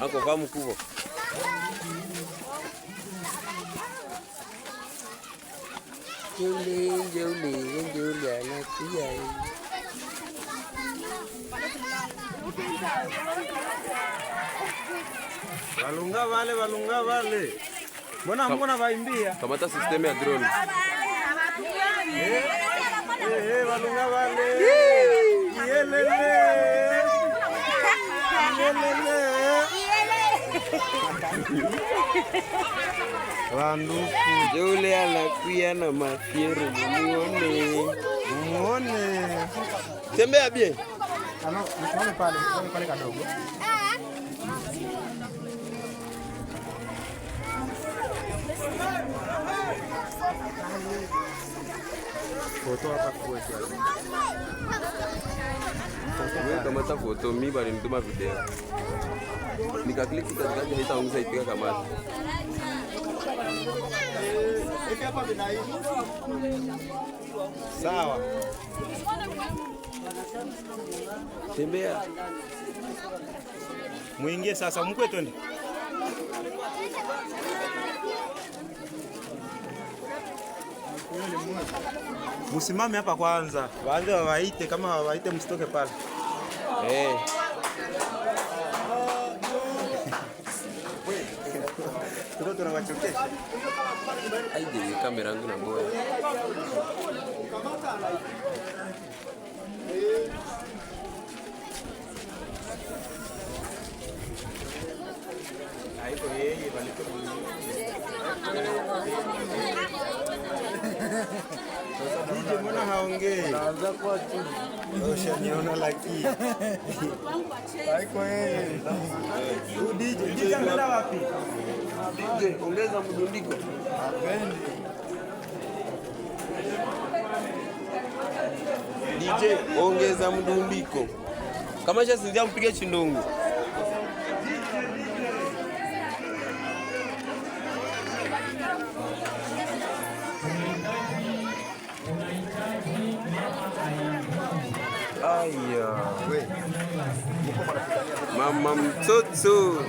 Ako kama mkubwa. Juli anakuja. Balunga vale. Mbona vaimbia? Kamata system ya drone. Balunga vale. Yelele. Wanduku Juli anakuja na mafiero muone. Tembea bien. Msimame pale kadogo. Foto hapa kwa kiasi. Wewe kama ta foto mimi bali nituma video. Nikakliki katikati haitaongeza ipiga kamera. Sawa. Tembea. Muingie sasa mkwe twende. Musimame hapa kwanza. Waanze waite, kama waite msitoke pale. Toto tunawachokesha. Aije kamera yangu na boya. Haiko yeye balito DJ mbona haongei? Anaanza kwa tu. Ushaniona laki. Haiko yeye. DJ anaenda wapi? DJ ongeza mdundiko. Apendi. DJ ongeza mdundiko. Kama shasinzia mpige chindungu. Aya, mama mtoto,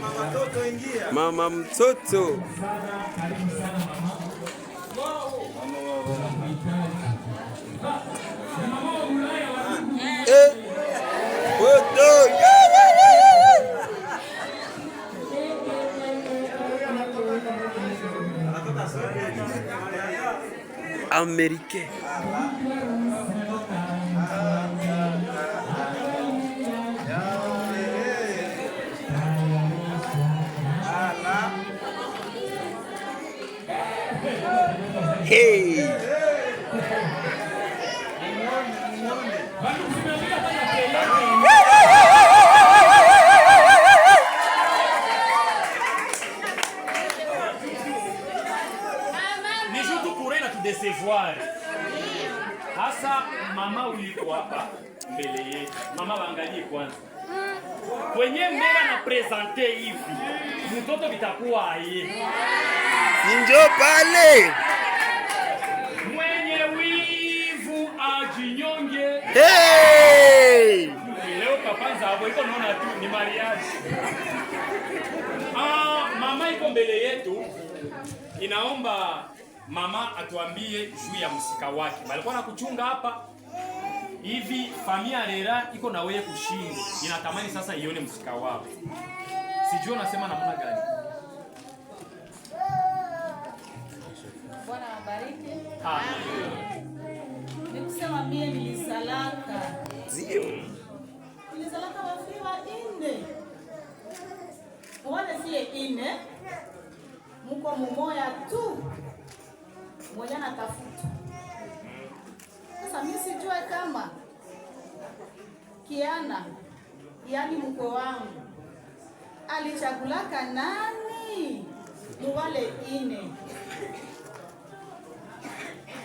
mama mtoto. Foto. Américain. Hey. Ni jutu kure na tudecevoir. Hasa mama uliko hapa mbele yetu. Mama waangalie kwanza. Kwenye mbele na presente hivi. Mtoto vitakuwa aye. Njoo pale. Mwenye wivu ajinyonge. Hey! Leo kapanza hapo iko naona tu ni mariage. Mama iko mbele yetu. Inaomba mama atuambie juu ya msika wake. Walikuwa na kuchunga hapa. Hivi familia Lera iko na wewe kushinda. Inatamani sasa ione msika wao. Sijui unasema namna gani? Bwana wabariki. Amen. Nikusema mie nilisalaka. Zio. Nilisalaka wafiwa ine. Wale siye ine. Muko mumoya tu. Mwenye natafuta. Sasa mimi sijue kama Kiana, yani mkwe wangu, alichagulaka nani muwale ine.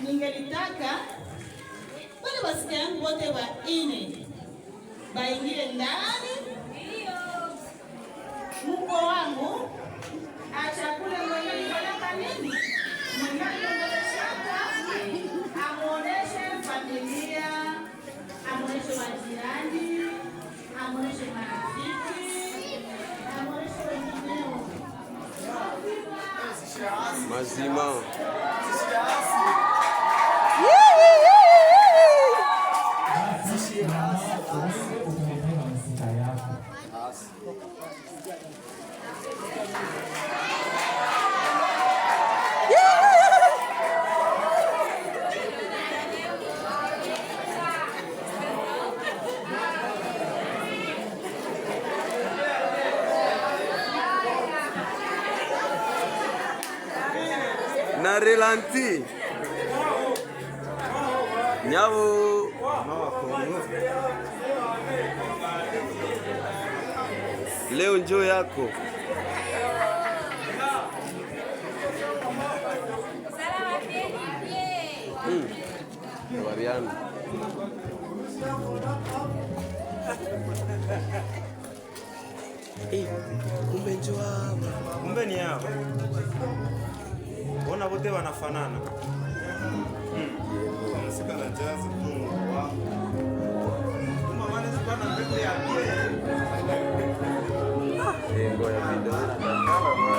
Ningelitaka wale wasika yangu wote wa ine baingie ndani, mkwe wangu achakule mwenye nikolaka nini, mwenye aliongeleshaka, amuoneshe familia, amuoneshe wajirani, amuoneshe marafiki, amuoneshe Mazima. Na relanti nyavo leo njoo yako Wabiana kumbe njoo hapa, kumbe ni hapa. Ona wote wanafanana. Msika na jaza. Kama wana zipana mbele ya pia. ngoja video.